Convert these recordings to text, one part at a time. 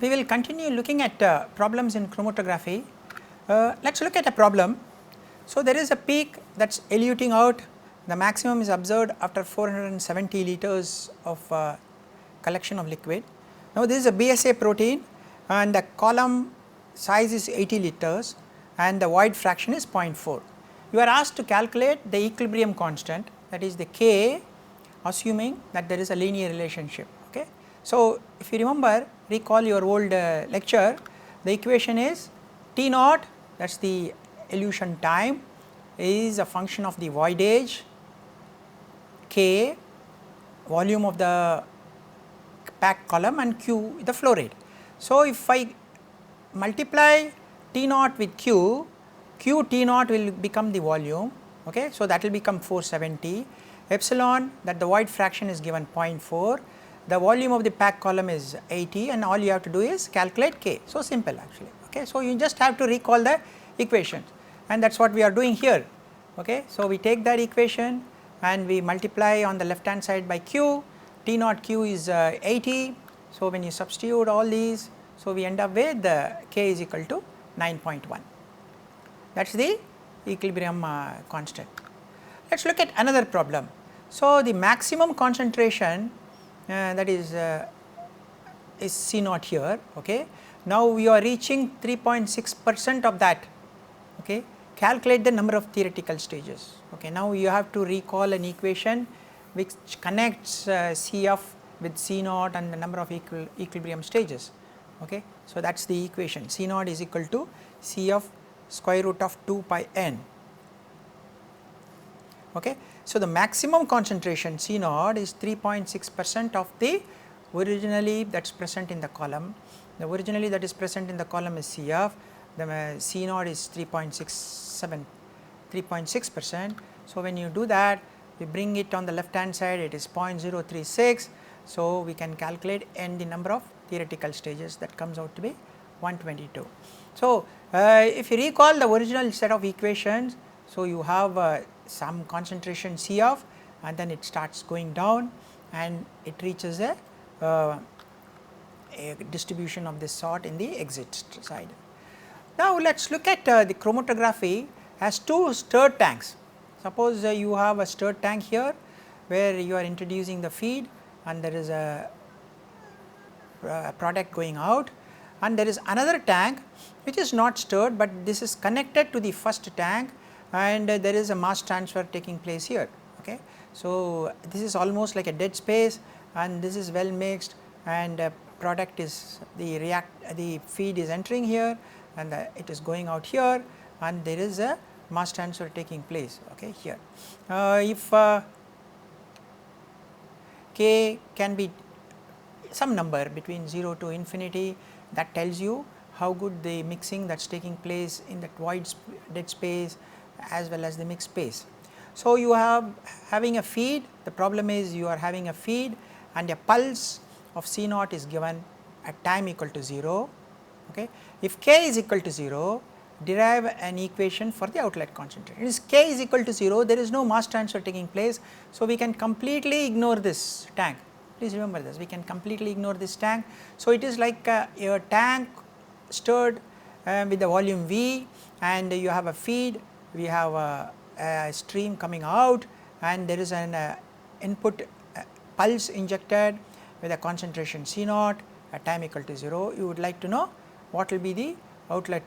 we will continue looking at problems in chromatography. Let us look at a problem. So, there is a peak that is eluting out, the maximum is observed after 470 liters of collection of liquid. Now, this is a BSA protein and the column size is 80 liters and the void fraction is 0.4. You are asked to calculate the equilibrium constant, that is the K, assuming that there is a linear relationship. Okay. So, if you remember, recall your old lecture, the equation is T naught, that is the elution time, is a function of the voidage, K, volume of the packed column, and Q the flow rate. So, if I multiply T naught with Q, Q T naught will become the volume. Okay. So, that will become 470, epsilon, that the void fraction is given 0.4, the volume of the packed column is 80, and all you have to do is calculate K. So, simple actually. Okay. So, you just have to recall the equations, and that is what we are doing here. Okay. So, we take that equation and we multiply on the left hand side by Q, T naught Q is 80. So, when you substitute all these, so we end up with K is equal to 9.1, that is the equilibrium constant. Let us look at another problem. So, the maximum concentration that is C naught here. Okay. Now, we are reaching 3.6% of that. Okay. Calculate the number of theoretical stages. Okay. Now, you have to recall an equation which connects Cf with C naught and the number of equilibrium stages. Okay. So, that is the equation, C naught is equal to Cf square root of 2 pi n. Okay. So, the maximum concentration C naught is 3.6% of the originally that is present in the column. The originally that is present in the column is Cf, the C naught is 3.6%. So, when you do that, we bring it on the left hand side, it is 0.036. So, we can calculate n the number of theoretical stages, that comes out to be 122. So, if you recall the original set of equations, so you have some concentration Cf and then it starts going down and it reaches a distribution of this sort in the exit side. Now, let us look at the chromatography as two stirred tanks. Suppose you have a stirred tank here where you are introducing the feed and there is a product going out, and there is another tank which is not stirred, but this is connected to the first tank and there is a mass transfer taking place here. Okay. So, this is almost like a dead space and this is well mixed and product is the feed is entering here and it is going out here and there is a mass transfer taking place. Okay, here. If K can be some number between 0 to infinity, that tells you how good the mixing that is taking place in that void dead space as well as the mixed space. So, you have having a feed, the problem is you are having a feed and a pulse of C naught is given at time equal to 0. Okay. If K is equal to 0, derive an equation for the outlet concentration. If K is equal to 0, there is no mass transfer taking place. So, we can completely ignore this tank. Please remember this, we can completely ignore this tank. So, it is like a tank stirred with the volume V and you have a feed, we have a stream coming out and there is an input pulse injected with a concentration C naught at time equal to 0. You would like to know what will be the outlet.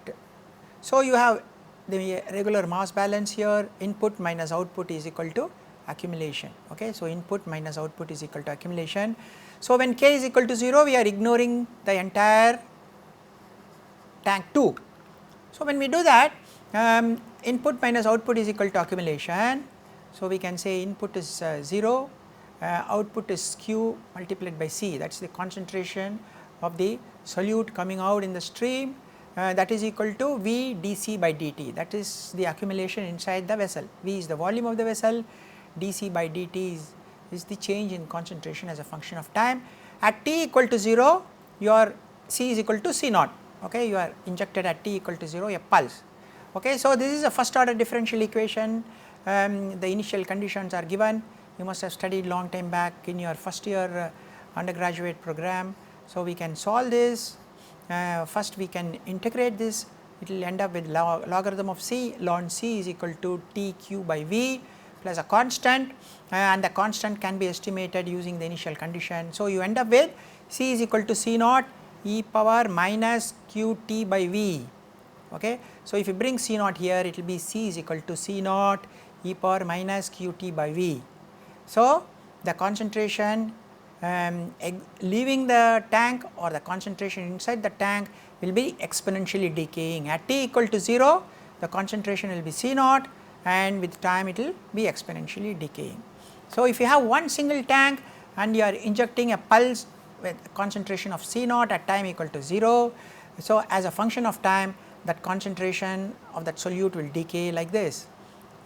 So, you have the regular mass balance here, input minus output is equal to accumulation. Okay. So, input minus output is equal to accumulation. So, when K is equal to 0, we are ignoring the entire tank 2. So, when we do that, input minus output is equal to accumulation. So, we can say input is 0, output is Q multiplied by C, that is the concentration of the solute coming out in the stream, that is equal to V dC by dt, that is the accumulation inside the vessel. V is the volume of the vessel, dC by dt is the change in concentration as a function of time. At t equal to 0, your C is equal to C naught. Okay, you are injected at t equal to 0 a pulse. Okay, so, this is a first order differential equation, the initial conditions are given, you must have studied long time back in your first year undergraduate program. So, we can solve this first we can integrate this, it will end up with logarithm of c ln c is equal to t q by v plus a constant, and the constant can be estimated using the initial condition. So, you end up with c is equal to c naught e power minus q t by v. Okay. So, if you bring c naught here, it will be c is equal to c naught e power minus q t by v. So, the concentration leaving the tank or the concentration inside the tank will be exponentially decaying. At t equal to 0, the concentration will be c naught, and with time it will be exponentially decaying. So, if you have one single tank and you are injecting a pulse with concentration of c naught at time equal to 0, so as a function of time, that concentration of that solute will decay like this,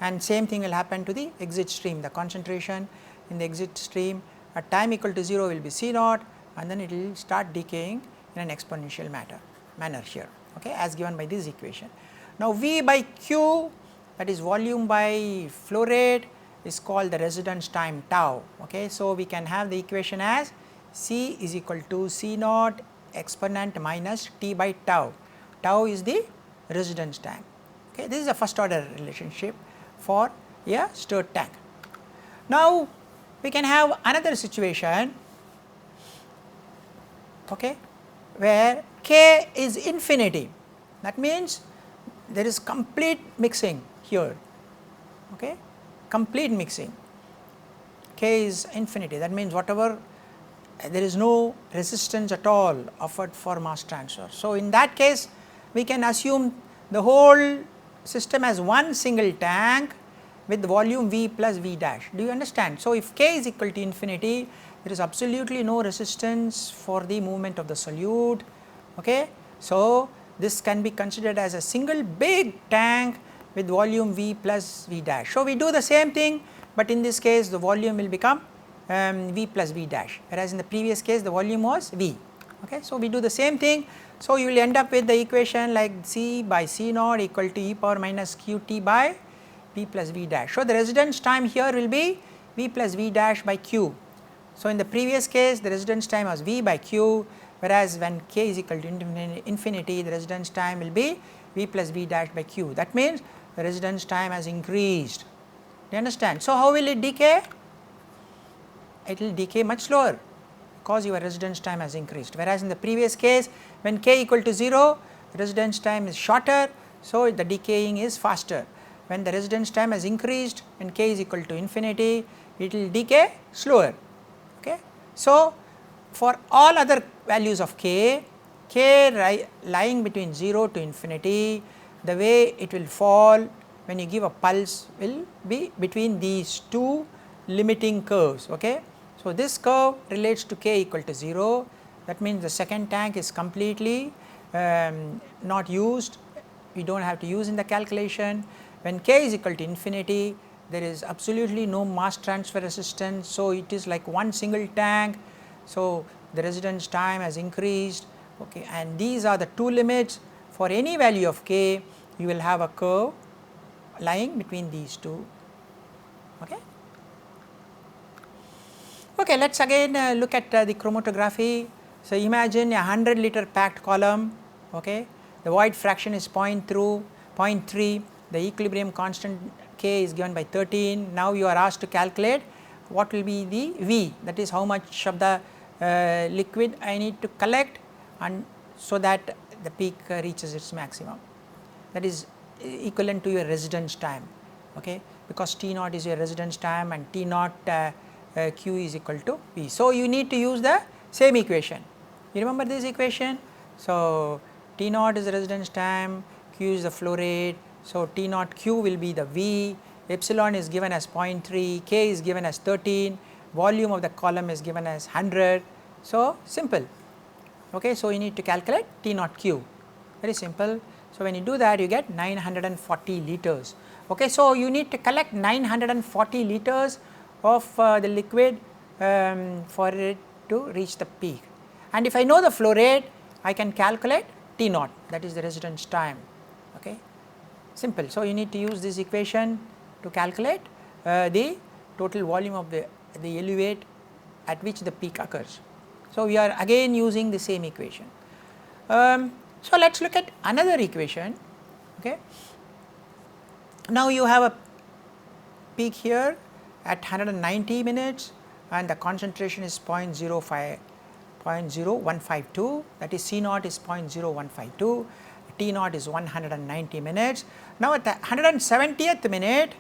and same thing will happen to the exit stream. The concentration in the exit stream at time equal to 0 will be c naught, and then it will start decaying in an exponential manner here, okay, as given by this equation. Now, V by Q, that is volume by flow rate, is called the residence time tau. Okay. So, we can have the equation as C is equal to C naught exponent minus T by tau. Tau is the residence time. Okay. This is a first order relationship for a stirred tank. Now, we can have another situation, okay, where K is infinity. That means there is complete mixing here, okay, complete mixing. K is infinity, that means whatever, there is no resistance at all offered for mass transfer. So, in that case we can assume the whole system as one single tank with volume V plus V dash. Do you understand? So, if K is equal to infinity, there is absolutely no resistance for the movement of the solute. Okay. So, this can be considered as a single big tank with volume V plus V dash. So, we do the same thing, but in this case the volume will become V plus V dash, whereas in the previous case the volume was V. Okay. So, we do the same thing. So, you will end up with the equation like C by C naught equal to e power minus q t by V plus V dash. So, the residence time here will be V plus V dash by Q. So, in the previous case the residence time was V by Q, whereas when K is equal to infinity, the residence time will be V plus V dash by Q. That means the residence time has increased. Do you understand? So, how will it decay? It will decay much slower because your residence time has increased, whereas in the previous case when K equal to 0, residence time is shorter. So, the decaying is faster. When the residence time has increased, when K is equal to infinity, it will decay slower. Okay. So, for all other values of K, lying between 0 to infinity, the way it will fall when you give a pulse will be between these two limiting curves. Okay. So, this curve relates to K equal to 0, that means the second tank is completely not used, we do not have to use in the calculation. When K is equal to infinity, there is absolutely no mass transfer resistance. So, it is like one single tank. So, the residence time has increased, okay, and these are the two limits. For any value of K, you will have a curve lying between these two. Okay. Okay, let us again look at the chromatography. So, imagine a 100 liter packed column, okay. The void fraction is 0.3, the equilibrium constant K is given by 13. Now, you are asked to calculate what will be the V, that is how much of the liquid I need to collect, and so that the peak reaches its maximum, that is equivalent to your residence time, okay, because T naught is your residence time and T naught Q is equal to V. So, you need to use the same equation. You remember this equation? So, T naught is the residence time, Q is the flow rate. So, T naught Q will be the V, epsilon is given as 0.3, K is given as 13, volume of the column is given as 100. So, simple. Okay. So, you need to calculate T naught Q, very simple. So, when you do that you get 940 liters. Okay. So, you need to collect 940 liters of the liquid for it to reach the peak, and if I know the flow rate, I can calculate T naught, that is the residence time. Okay. Simple. So, you need to use this equation to calculate the total volume of the elevate at which the peak occurs. So, we are again using the same equation. So, let us look at another equation. Okay. Now, you have a peak here at 190 minutes and the concentration is 0.0152, that is C naught is 0.0152, T naught is 190 minutes. Now, at the 170th minute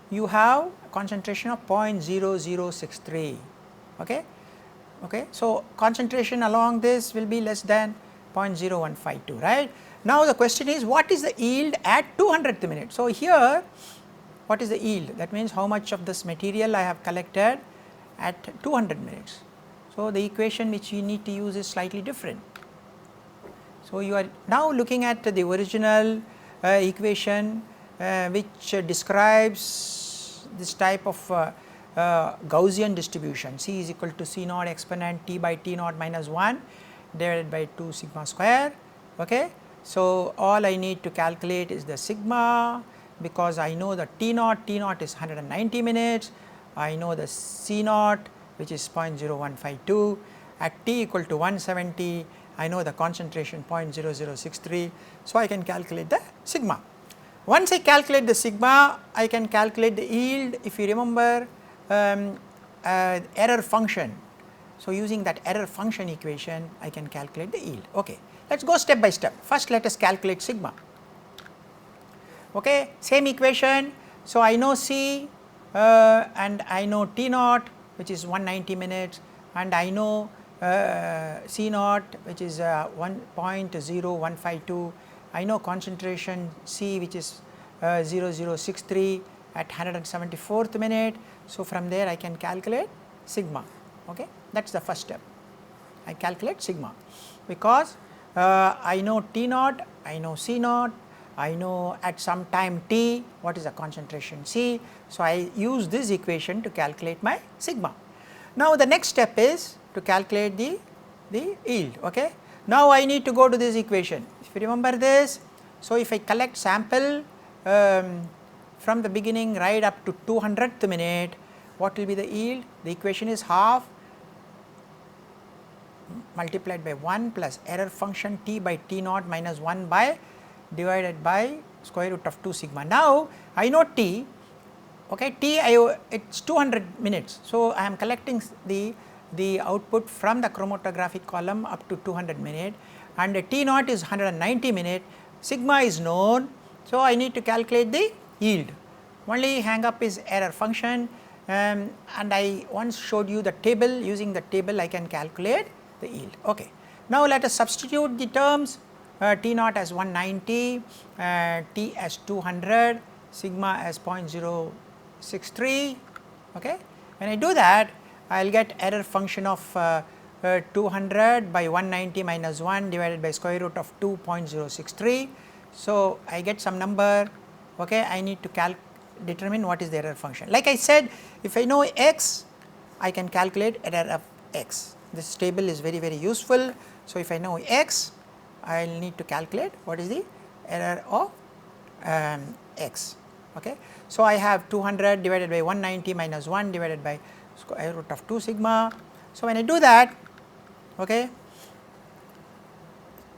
you have concentration of 0.0063. Okay. Okay. So, concentration along this will be less than 0.0152, right. Now, the question is what is the yield at 200th minute. So, here what is the yield, that means how much of this material I have collected at 200 minutes. So, the equation which you need to use is slightly different. So, you are now looking at the original equation which describes this type of Gaussian distribution, C is equal to C naught exponent T by T naught minus 1 divided by 2 sigma square. Okay. So, all I need to calculate is the sigma, because I know the T naught is 190 minutes, I know the C naught which is 0.0152, at T equal to 170 I know the concentration 0.0063. So, I can calculate the sigma. Once I calculate the sigma, I can calculate the yield. If you remember error function, so using that error function equation I can calculate the yield. Okay. Let us go step by step. First let us calculate sigma. Okay. Same equation. So, I know C and I know T naught which is 190 minutes and I know C naught which is 1.0152, I know concentration C which is 0.0063 at 174th minute. So, from there I can calculate sigma. Okay. That is the first step, I calculate sigma, because I know T naught, I know C naught, I know at some time T what is the concentration C. So, I use this equation to calculate my sigma. Now, the next step is to calculate the yield. Okay. Now, I need to go to this equation. If you remember this, so if I collect sample from the beginning right up to 200th minute, what will be the yield? The equation is half multiplied by 1 plus error function T by T naught minus 1 by divided by square root of 2 sigma. Now, I know T, okay, T it is 200 minutes. So, I am collecting the output from the chromatographic column up to 200 minute and T naught is 190 minute, sigma is known. So, I need to calculate the yield. Only hang up is error function and I once showed you the table. Using the table I can calculate the yield. Okay. Now, let us substitute the terms T naught as 190, T as 200, sigma as 0.063. Okay. When I do that, I will get error function of 200 by 190 minus 1 divided by square root of 2.063. So, I get some number. Okay. I need to determine what is the error function. Like I said, if I know x, I can calculate error of x. This table is very useful. So, if I know x, I will need to calculate what is the error of x. Okay. So, I have 200 divided by 190 minus 1 divided by square root of 2 sigma. So, when I do that, okay,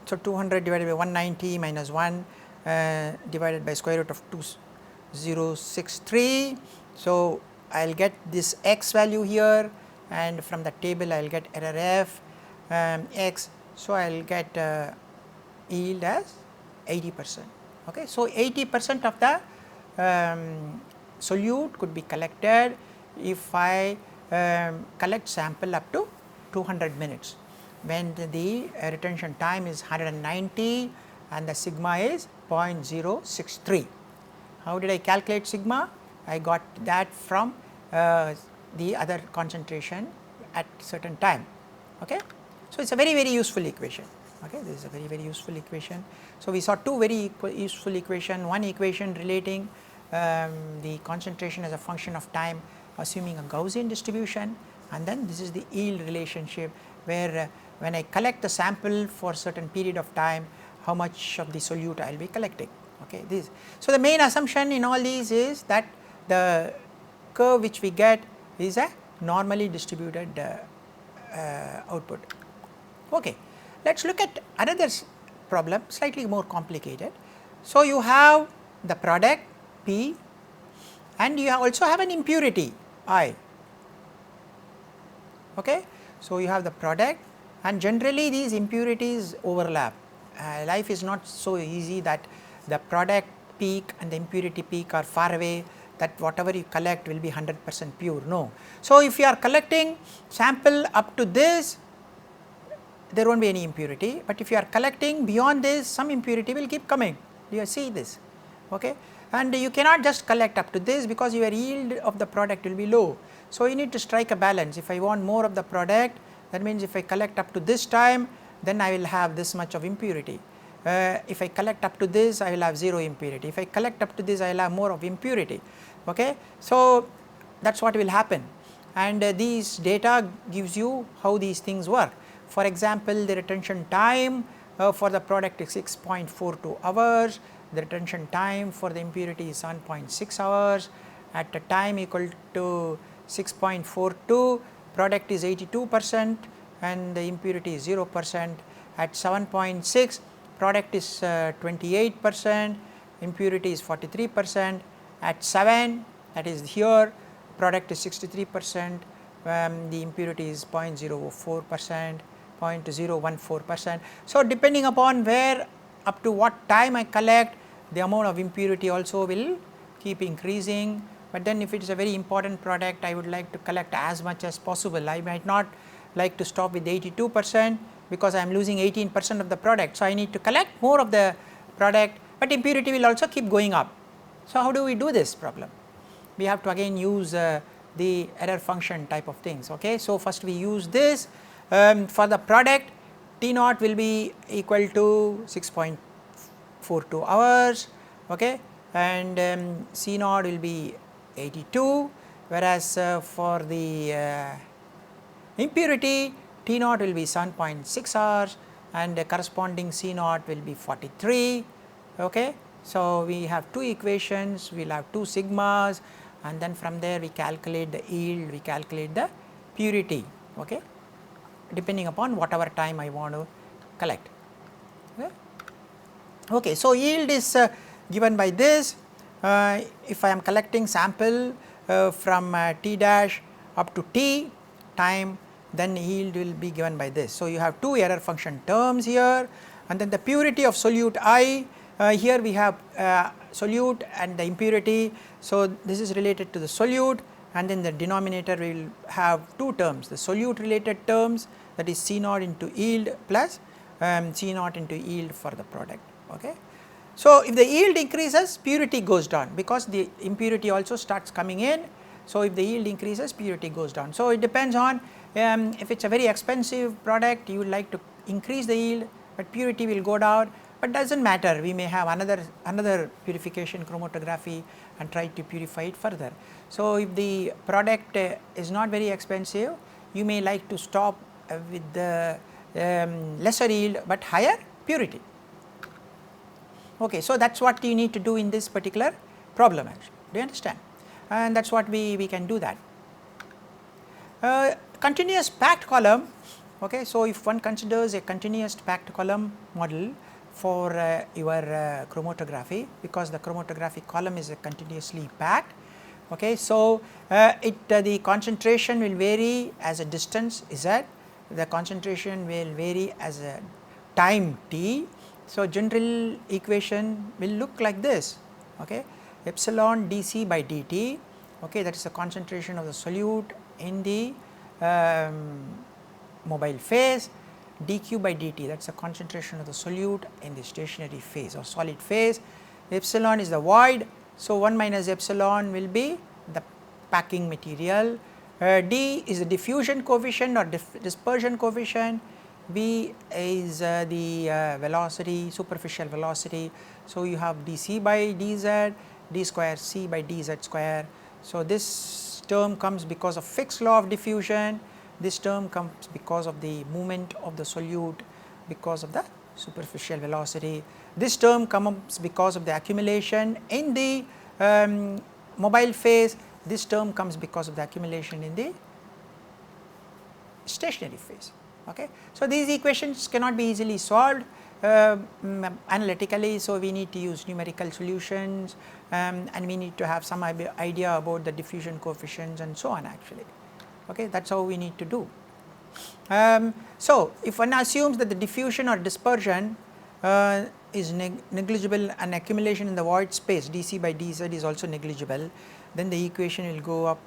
so 200 divided by 190 minus 1 divided by square root of 2.063. So, I will get this x value here and from the table I will get error f x. So, I will get yield as 80%. Okay. So, 80% of the solute could be collected if I collect sample up to 200 minutes when the retention time is 190 and the sigma is 0.063. How did I calculate sigma? I got that from the other concentration at certain time. Okay. So, it is a very useful equation. Okay. This is a very useful equation. So, we saw two very useful equation, one equation relating the concentration as a function of time assuming a Gaussian distribution, and then this is the yield relationship where when I collect the sample for certain period of time, how much of the solute I will be collecting. Okay. This. So, the main assumption in all these is that the curve which we get is a normally distributed output. Okay. Let us look at another problem slightly more complicated. So, you have the product P and you also have an impurity I. Okay. So, you have the product and generally these impurities overlap. Life is not so easy that the product peak and the impurity peak are far away, that whatever you collect will be 100% pure, no. So, if you are collecting sample up to this, there will not be any impurity, but if you are collecting beyond this, some impurity will keep coming. Do you see this? Okay. And you cannot just collect up to this because your yield of the product will be low. So, you need to strike a balance. If I want more of the product, that means if I collect up to this time, then I will have this much of impurity. If I collect up to this, I will have 0 impurity. If I collect up to this, I will have more of impurity. Okay. So, that is what will happen, and these data gives you how these things work. For example, the retention time for the product is 6.42 hours, the retention time for the impurity is 7.6 hours, at a time equal to 6.42, product is 82% and the impurity is 0%, at 7.6 product is 28%, impurity is 43%, at 7, that is here, product is 63%, the impurity is 0.04%, 0.014%. So, depending upon where up to what time I collect, the amount of impurity also will keep increasing, but then if it is a very important product, I would like to collect as much as possible. I might not like to stop with 82% because I am losing 18% of the product. So, I need to collect more of the product, but impurity will also keep going up. So, how do we do this problem? We have to again use the error function type of things. Okay. So, first we use this for the product T naught will be equal to 6.42 hours, okay, and C naught will be 82, whereas for the impurity T naught will be 7.6 hours and the corresponding C naught will be 43. Okay. So, we have two equations, we will have two sigmas, and then from there we calculate the yield, we calculate the purity, okay, depending upon whatever time I want to collect. Okay. So, yield is given by this. If I am collecting sample from T dash up to T time, then yield will be given by this. So, you have two error function terms here, and then the purity of solute I, here we have solute and the impurity. So, this is related to the solute, and then the denominator will have two terms, the solute related terms, that is C naught into yield plus C naught into yield for the product. Okay. So, if the yield increases, purity goes down because the impurity also starts coming in. So, if the yield increases, purity goes down. So, it depends on if it is a very expensive product, you would like to increase the yield, but purity will go down, but does not matter, we may have another purification chromatography and try to purify it further. So, if the product is not very expensive, you may like to stop with the lesser yield, but higher purity. Okay. So, that is what you need to do in this particular problem actually. Do you understand? And that is what we can do that. Continuous packed column. Okay. So, if one considers a continuous packed column model for your chromatography, because the chromatographic column is continuously packed. Okay. So, the concentration will vary as a distance Z, the concentration will vary as a time T. So, general equation will look like this, okay, epsilon dC by dt, okay, that is the concentration of the solute in the mobile phase, dQ by dt, that is the concentration of the solute in the stationary phase or solid phase, epsilon is the void. So, 1 minus epsilon will be the packing material, d is the diffusion coefficient or dispersion coefficient, V is the velocity, superficial velocity. So, you have dC by dz, d square c by dz square. So, this term comes because of Fick's law of diffusion, this term comes because of the movement of the solute because of the superficial velocity, this term comes because of the accumulation in the mobile phase, this term comes because of the accumulation in the stationary phase. Okay. So, these equations cannot be easily solved analytically, so we need to use numerical solutions and we need to have some idea about the diffusion coefficients and so on actually. Okay. That is how we need to do. So, if one assumes that the diffusion or dispersion is negligible and accumulation in the void space dC by dZ is also negligible, then the equation will go up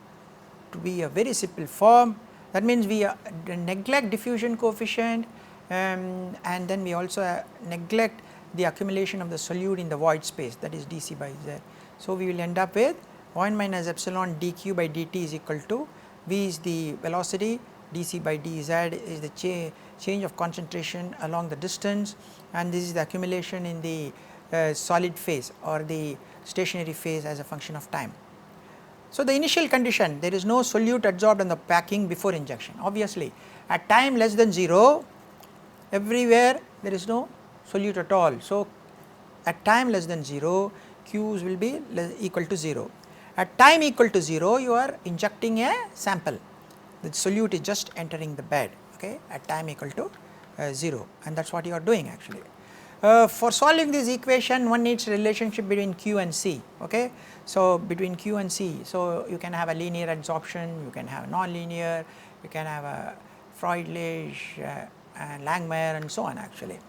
to be a very simple form. That means we neglect diffusion coefficient and then we also neglect the accumulation of the solute in the void space, that is dC by Z. So, we will end up with 1 minus epsilon dq by dt is equal to V is the velocity, dC by dZ is the change of concentration along the distance, and this is the accumulation in the solid phase or the stationary phase as a function of time. So, the initial condition, there is no solute adsorbed on the packing before injection. Obviously, at time less than 0 everywhere there is no solute at all. So, at time less than 0 Q's will be equal to 0. At time equal to 0 you are injecting a sample, the solute is just entering the bed, okay, at time equal to 0, and that is what you are doing actually. For solving this equation one needs a relationship between Q and C, okay. So, between Q and C, so you can have a linear adsorption, you can have non-linear, you can have a Freundlich and Langmuir and so on actually.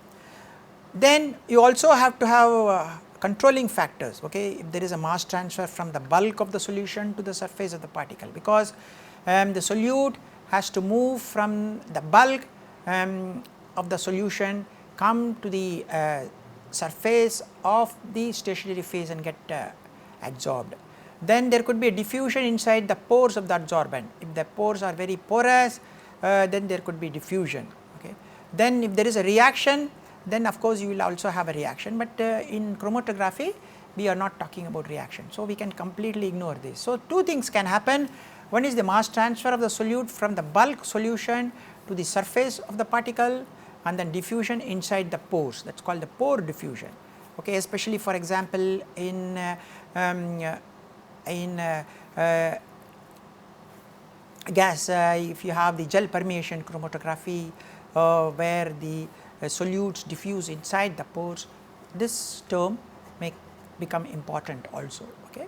Then you also have to have controlling factors, okay, if there is a mass transfer from the bulk of the solution to the surface of the particle, because the solute has to move from the bulk of the solution come to the surface of the stationary phase and get adsorbed. Then there could be a diffusion inside the pores of the adsorbent. If the pores are very porous, then there could be diffusion. Okay. Then if there is a reaction, then of course you will also have a reaction, but in chromatography we are not talking about reaction. So, we can completely ignore this. So, two things can happen. One is the mass transfer of the solute from the bulk solution to the surface of the particle, and then diffusion inside the pores, that is called the pore diffusion, okay, especially for example in gas, if you have the gel permeation chromatography where the solutes diffuse inside the pores, this term may become important also. Okay.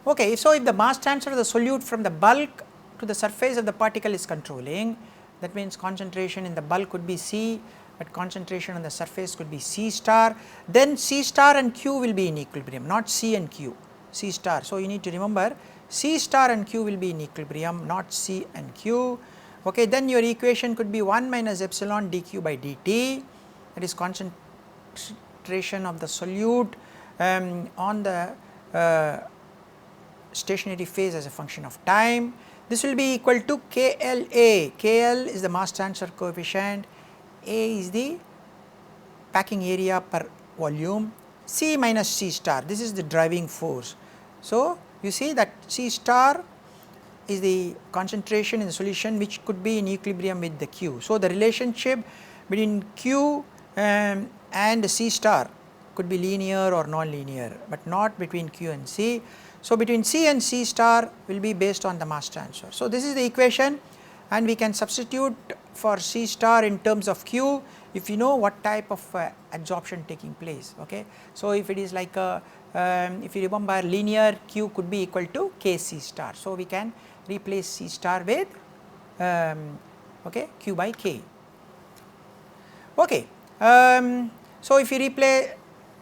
Okay, so if the mass transfer of the solute from the bulk to the surface of the particle is controlling, that means concentration in the bulk could be C, but concentration on the surface could be C star, then C star and Q will be in equilibrium, not C and Q, C star. So, you need to remember C star and Q will be in equilibrium, not C and Q. Okay, then your equation could be 1 minus epsilon dq by dt, that is concentration of the solute on the stationary phase as a function of time. This will be equal to KLA. KL is the mass transfer coefficient, A is the packing area per volume, C minus C star, this is the driving force. So, you see that C star is the concentration in the solution which could be in equilibrium with the Q. So, the relationship between Q and C star could be linear or non-linear, but not between Q and C. So, between C and C star will be based on the mass transfer. So, this is the equation, and we can substitute for C star in terms of Q if you know what type of adsorption taking place. Okay. So, if it is like if you remember linear, Q could be equal to K C star. So, we can replace C star with okay, Q by K. Okay. So, if you replace,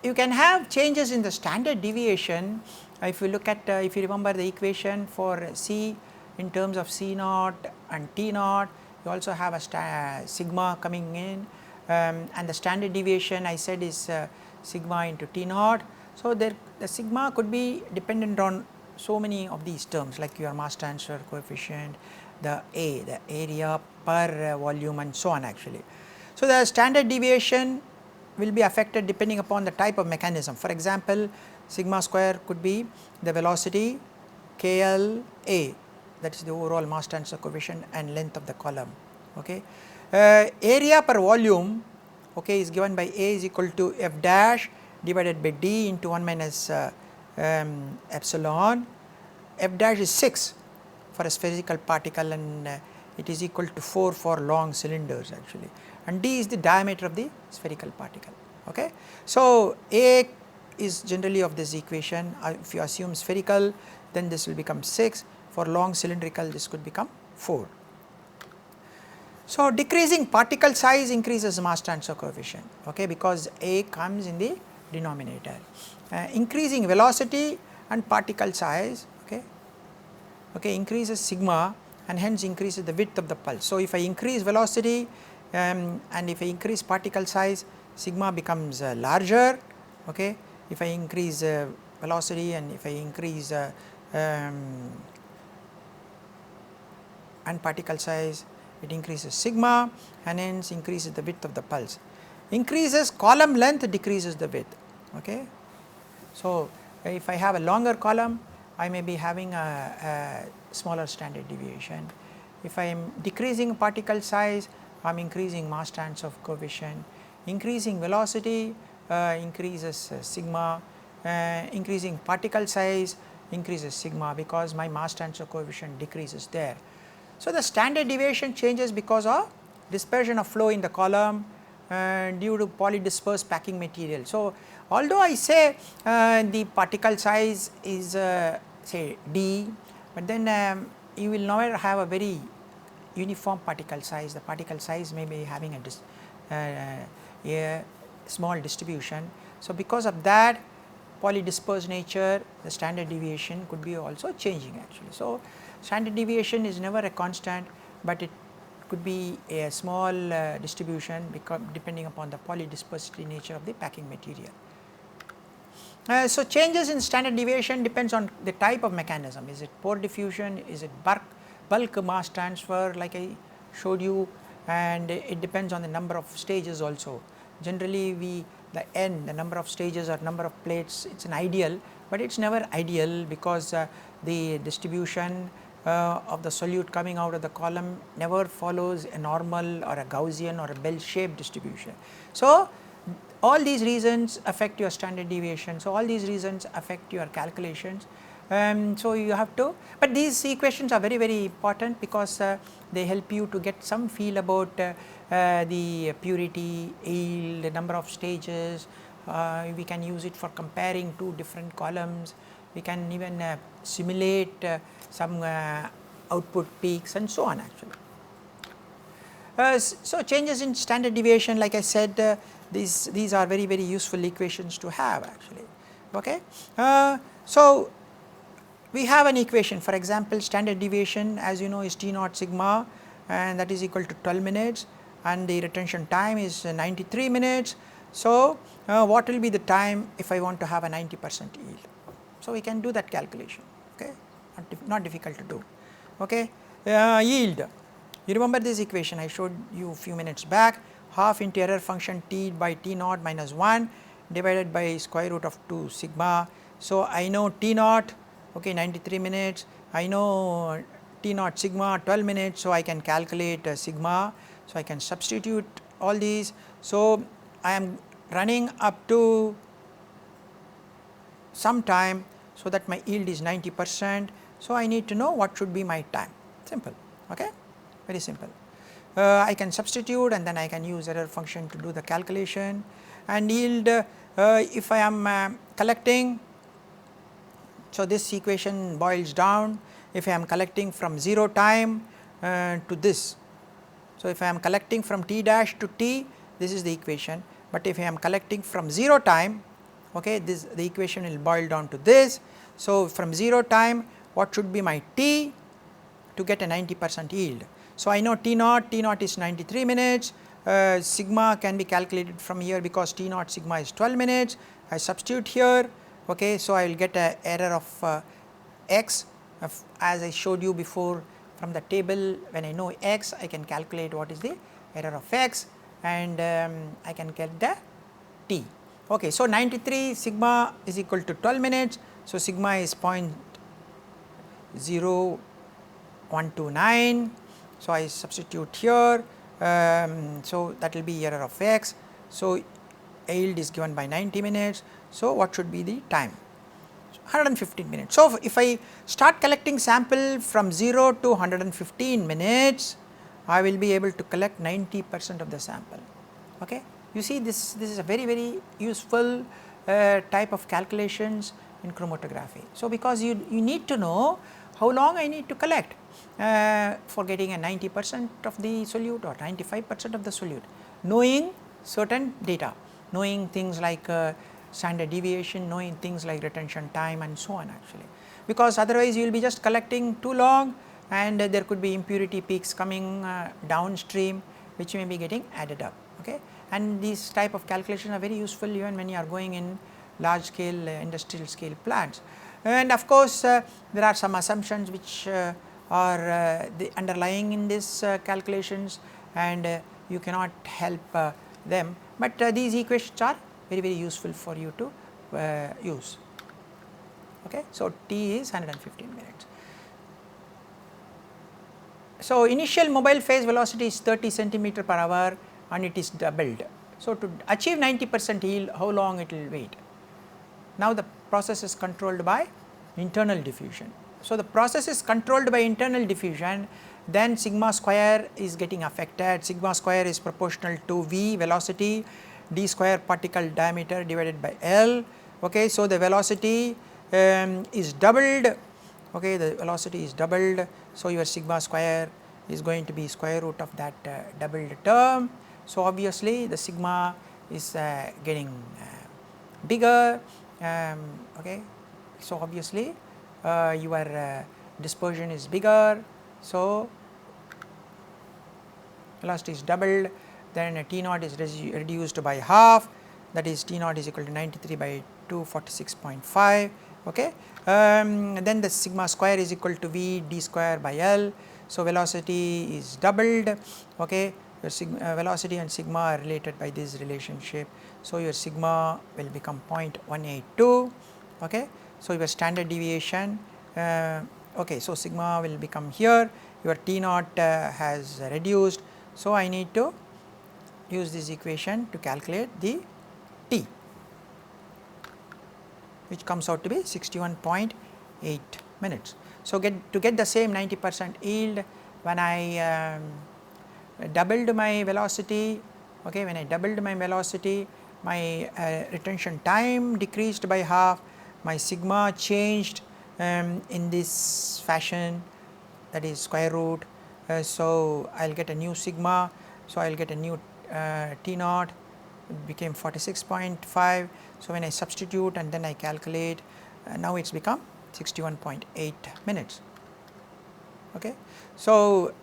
you can have changes in the standard deviation. If you look at, if you remember the equation for C in terms of C naught and T naught, you also have a sigma coming in, and the standard deviation I said is sigma into T naught. So, the sigma could be dependent on so many of these terms like your mass transfer coefficient, the area per volume and so on actually. So, the standard deviation will be affected depending upon the type of mechanism. For example, sigma square could be the velocity KLA, that is the overall mass transfer coefficient and length of the column. Okay. Area per volume, okay, is given by A is equal to F dash divided by D into 1 minus epsilon. F dash is 6 for a spherical particle and it is equal to 4 for long cylinders actually, and d is the diameter of the spherical particle. Okay. So, A is generally of this equation, if you assume spherical, then this will become 6, for long cylindrical this could become 4. So, decreasing particle size increases mass transfer coefficient, okay, because A comes in the denominator. Increasing velocity and particle size, okay, increases sigma and hence increases the width of the pulse. So, if I increase velocity and if I increase particle size, sigma becomes larger, okay. If I increase velocity and if I increase and particle size, it increases sigma and hence increases the width of the pulse. Increases column length, decreases the width, okay. So, if I have a longer column, I may be having a smaller standard deviation. If I am decreasing particle size, I am increasing mass transfer coefficient. Increasing velocity increases sigma, increasing particle size increases sigma, because my mass transfer coefficient decreases there. So, the standard deviation changes because of dispersion of flow in the column due to polydispersed packing material. So, although I say the particle size is say d, but then you will never have a very uniform particle size. The particle size may be having a small distribution. So, because of that polydispersed nature, the standard deviation could be also changing actually. So, standard deviation is never a constant, but it could be a small distribution depending upon the polydispersed nature of the packing material. So, changes in standard deviation depends on the type of mechanism. Is it pore diffusion, is it bulk mass transfer like I showed you, and it depends on the number of stages also. Generally the number of stages or number of plates, it is an ideal, but it is never ideal, because the distribution of the solute coming out of the column never follows a normal or a Gaussian or a bell shaped distribution. So, all these reasons affect your standard deviation. So, all these reasons affect your calculations. So, you have to, but these equations are very important, because they help you to get some feel about the purity, yield, the number of stages. We can use it for comparing two different columns. We can even simulate some output peaks and so on actually. So, changes in standard deviation, like I said, these are very useful equations to have actually. Okay. So, we have an equation, for example, standard deviation as you know is T naught sigma, and that is equal to 12 minutes, and the retention time is 93 minutes. So, what will be the time if I want to have a 90% yield? So, we can do that calculation, okay, not difficult to do. Okay. Yield, you remember this equation I showed you a few minutes back, half into error function T by T naught minus 1 divided by square root of 2 sigma. So, I know T naught, okay, 93 minutes, I know T naught sigma 12 minutes. So, I can calculate sigma. So, I can substitute all these. So, I am running up to some time, so that my yield is 90%. So, I need to know what should be my time, simple, okay, very simple. I can substitute and then I can use error function to do the calculation, and yield if I am collecting. So, this equation boils down, if I am collecting from 0 time to this. So, if I am collecting from T dash to T, this is the equation, but if I am collecting from 0 time, okay, the equation will boil down to this. So, from 0 time what should be my T to get a 90% yield. So, I know T naught is 93 minutes, sigma can be calculated from here because T naught sigma is 12 minutes, I substitute here, okay. So, I will get a error of x, as I showed you before from the table. When I know x, I can calculate what is the error of x, and I can get the T. Okay. So, 93 sigma is equal to 12 minutes. So, sigma is 0.0129. So, I substitute here. So, that will be error of x. So, yield is given by 90 minutes. So, what should be the time? 115 minutes. So, if I start collecting sample from 0 to 115 minutes, I will be able to collect 90% of the sample. Okay. You see this is a very useful type of calculations in chromatography. So, because you need to know how long I need to collect for getting a 90% of the solute or 95% of the solute, knowing certain data, knowing things like standard deviation, knowing things like retention time and so on actually, because otherwise you will be just collecting too long and there could be impurity peaks coming downstream which may be getting added up. Okay. And these type of calculations are very useful even when you are going in large scale industrial scale plants. And of course, there are some assumptions which are the underlying in these calculations, and you cannot help them, but these equations are very useful for you to use. Okay. So, T is 115 minutes. So, initial mobile phase velocity is 30 centimeter per hour and it is doubled. So, to achieve 90% yield, how long it will wait? Now, the process is controlled by internal diffusion. So, the process is controlled by internal diffusion, then sigma square is getting affected. Sigma square is proportional to V velocity, d square particle diameter divided by L. Okay. So, the velocity is doubled. Okay, the velocity is doubled. So, your sigma square is going to be square root of that doubled term. So, obviously, the sigma is getting bigger. Okay. So, obviously, your dispersion is bigger. So, velocity is doubled, then T naught is reduced by half, that is T naught is equal to 93 by 246.5. Okay. Then the sigma square is equal to V d square by L. So, velocity is doubled. Okay. Your velocity and sigma are related by this relationship. So, your sigma will become 0.182. Okay. So, your standard deviation, okay. So, sigma will become here, your T naught has reduced. So, I need to use this equation to calculate the T, which comes out to be 61.8 minutes. So, to get the same 90% yield, when I doubled my velocity, okay, when I doubled my velocity, my retention time decreased by half, my sigma changed in this fashion, that is square root. So, I will get a new sigma. So, I will get a new T naught, it became 46.5. So, when I substitute and then I calculate, now it has become 61.8 minutes. Okay. So,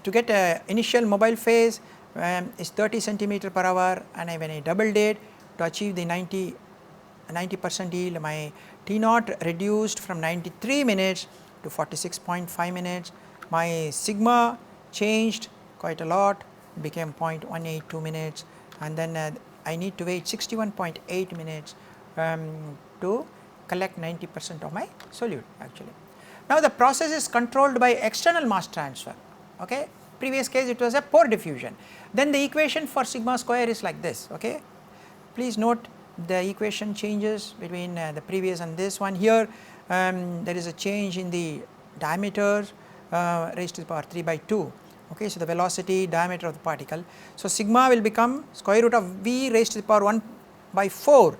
to get a initial mobile phase is 30 centimeter per hour, and when I doubled it to achieve the 90% yield, my T naught reduced from 93 minutes to 46.5 minutes. My sigma changed quite a lot, became 0.182 minutes, and then I need to wait 61.8 minutes to collect 90% of my solute actually. Now, the process is controlled by external mass transfer. Okay. Previous case it was a pore diffusion. Then the equation for sigma square is like this. Okay. Please note the equation changes between the previous and this one. Here there is a change in the diameter raised to the power 3 by 2. Okay. So, the velocity diameter of the particle. So, sigma will become square root of V raised to the power 1 by 4,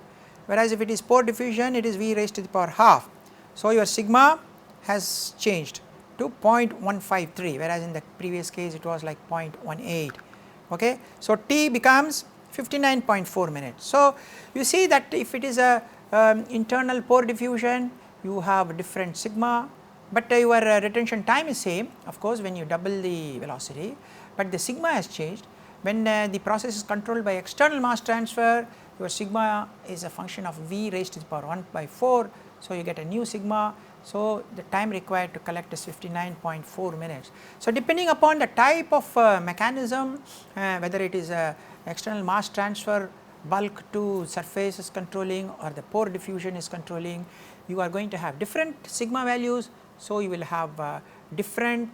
whereas if it is pore diffusion it is V raised to the power half. So, your sigma has changed to 0.153, whereas in the previous case it was like 0.18. Okay. So, T becomes 59.4 minutes. So, you see that if it is a internal pore diffusion, you have different sigma, but your retention time is same of course when you double the velocity, but the sigma has changed. When the process is controlled by external mass transfer, your sigma is a function of V raised to the power 1 by 4. So, you get a new sigma. So, the time required to collect is 59.4 minutes. So, depending upon the type of mechanism, whether it is a external mass transfer, bulk to surface is controlling, or the pore diffusion is controlling, you are going to have different sigma values. So, you will have different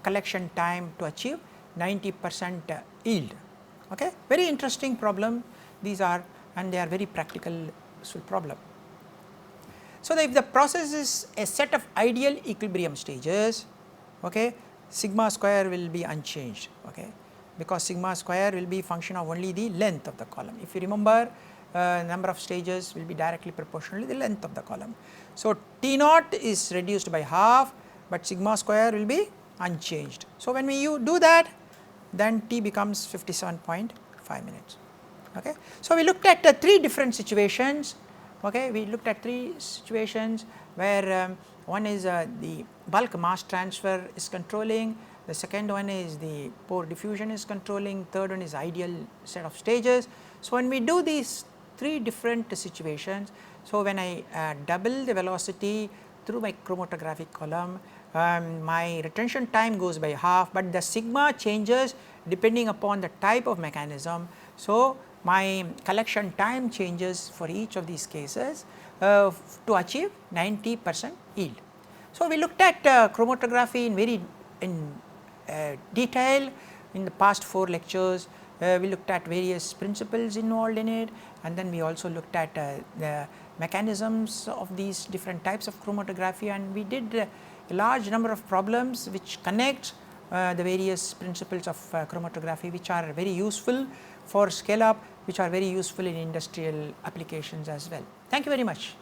collection time to achieve 90% yield. Okay. Very interesting problem these are, and they are very practical useful problem. So, if the process is a set of ideal equilibrium stages, okay, sigma square will be unchanged, okay, because sigma square will be function of only the length of the column. If you remember, number of stages will be directly proportional to the length of the column. So, T naught is reduced by half, but sigma square will be unchanged. So, when we do that, then T becomes 57.5 minutes. Okay. So, we looked at 3 different situations. Okay. We looked at 3 situations where one is the bulk mass transfer is controlling, the second one is the pore diffusion is controlling, third one is ideal set of stages. So, when we do these 3 different situations, so when I double the velocity through my chromatographic column, my retention time goes by half, but the sigma changes depending upon the type of mechanism. So, my collection time changes for each of these cases to achieve 90% yield. So, we looked at chromatography in detail in the past 4 lectures. We looked at various principles involved in it, and then we also looked at the mechanisms of these different types of chromatography, and we did a large number of problems which connect the various principles of chromatography, which are very useful for scale up, which are very useful in industrial applications as well. Thank you very much.